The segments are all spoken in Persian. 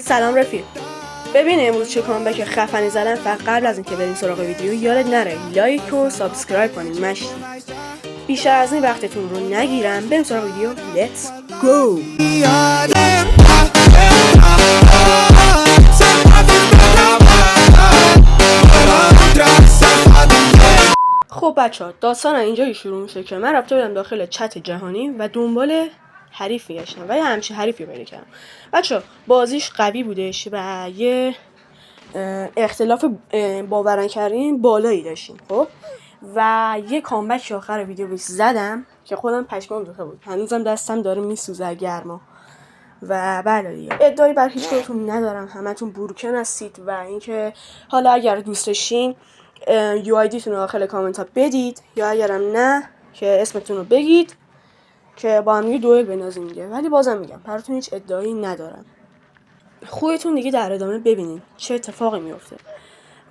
سلام رفیق. ببین امروز چه کامبک خفنی زدم. فقط قبل از اینکه بریم سراغ ویدیو یادت نره لایک و سابسکرایب کنین. مشتی. بیشتر از این وقتتون رو نگیرم، بریم سراغ ویدیو. لیتس گو. خب بچه‌ها، داستان اینجایی شروع میشه که من رفته بودم داخل چت جهانی و دنبال حریف میگشتم و یه همچین حریفی پیدا کردم. بچه‌ها بازیش قوی بودش و یه اختلاف باورن کردن بالایی داشتیم. خب و یه کامبک آخر ویدیو بهش زدم که خودم پشمام ریخته بود. هنوزم دستم داره میسوزه گرما. و بله دیگه ادعایی بر هیچ کدومتون ندارم، همتون بروکن هستید و اینکه حالا اگر دوست داشتین یو آی دی تون رو داخل کامنت ها بدید، یا اگرم نه که اسمتون رو بگید که با هم یه دوئل بنازیم دیگه. ولی بازم میگم براتون هیچ ادعایی ندارم. خودتون دیگه در ادامه ببینین چه اتفاقی میفته.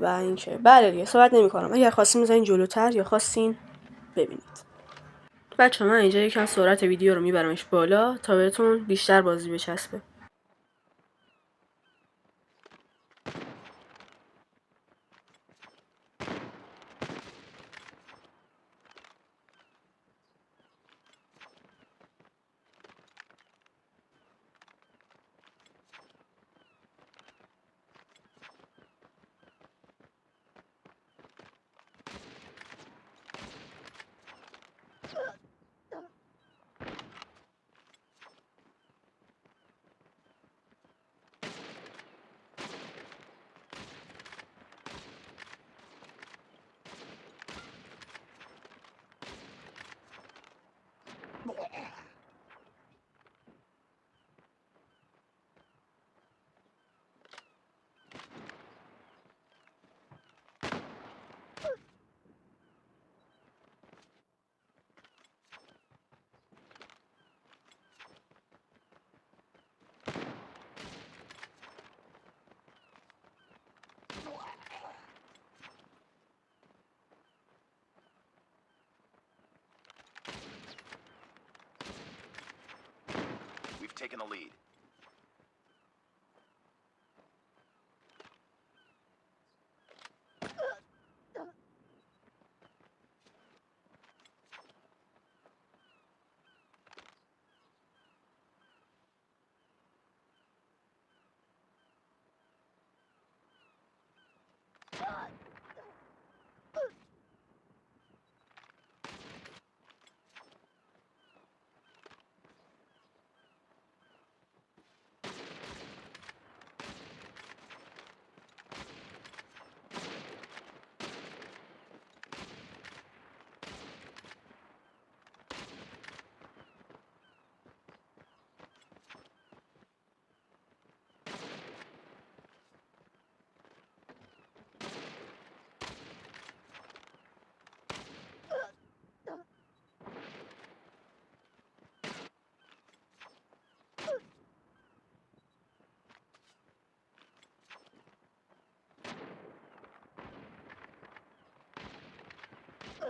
و اینکه بله دیگه صحبت نمی‌کنم. اگر خواستین بزنین جلوتر یا خواستین ببینید. بچه من اینجا یکم سرعت ویدیو رو میبرمش بالا تا بهتون بیشتر بازی بچسبه. We've taken the lead.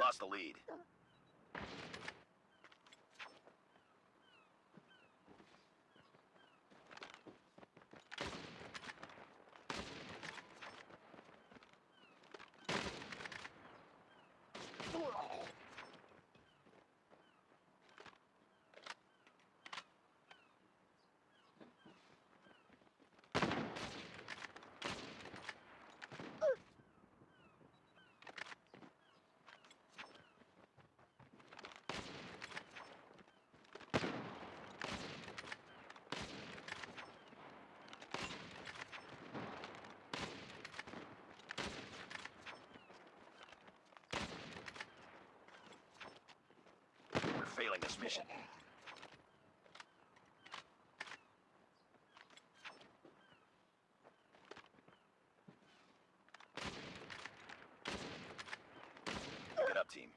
Lost the lead. We're failing this mission. Pick it up, team.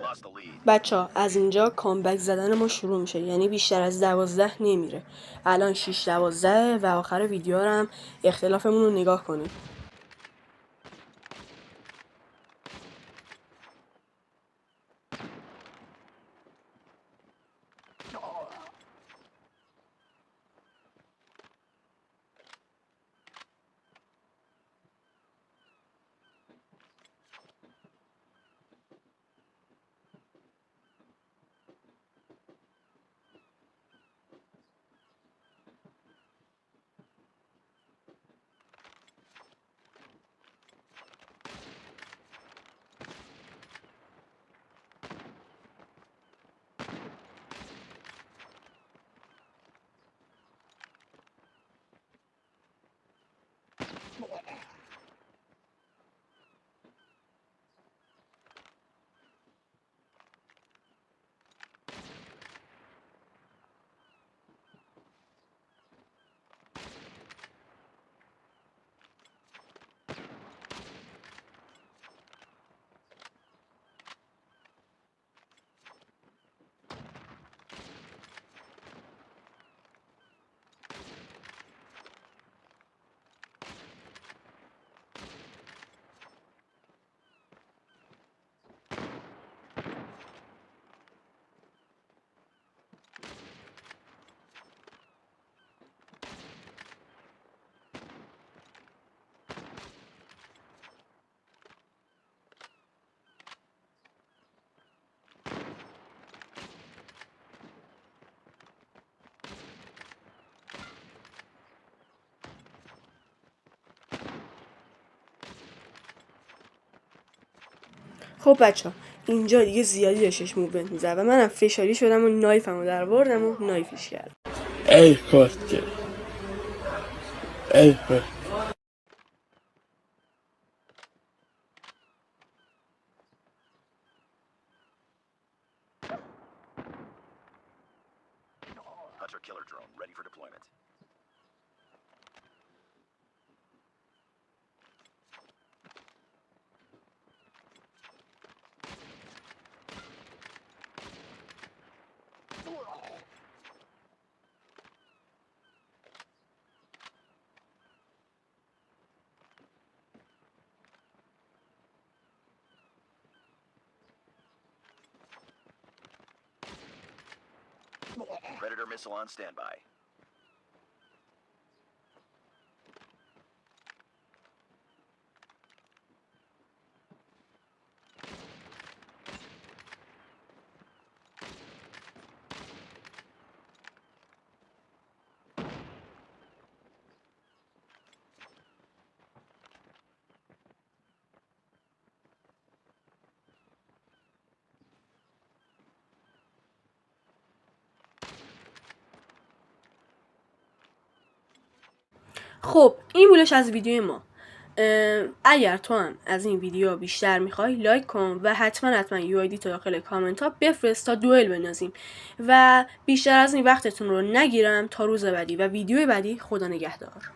lost the lead. بچه از اینجا کامبک زدن ما شروع میشه، یعنی بیشتر از 12 نمیره. الان 6-12 و آخر ویدیو هم اختلافمون رو نگاه کنید. خب بچه اینجا دیگه زیادی داشتش موومنت میزد و منم فشاری شدم و نایفمو در بردم و نایفش کردم. ای کسکش ای کسکش. Hunter killer drone ready for deployment. Predator missile on standby. خب این بودش از ویدیو ما. اگر تو هم از این ویدیو بیشتر میخوای لایک کن و حتما UID تو داخل کامنت ها بفرست تا دوئل بندازیم و بیشتر از این وقتتون رو نگیرم. تا روز بعدی و ویدیو بعدی، خدا نگهدار.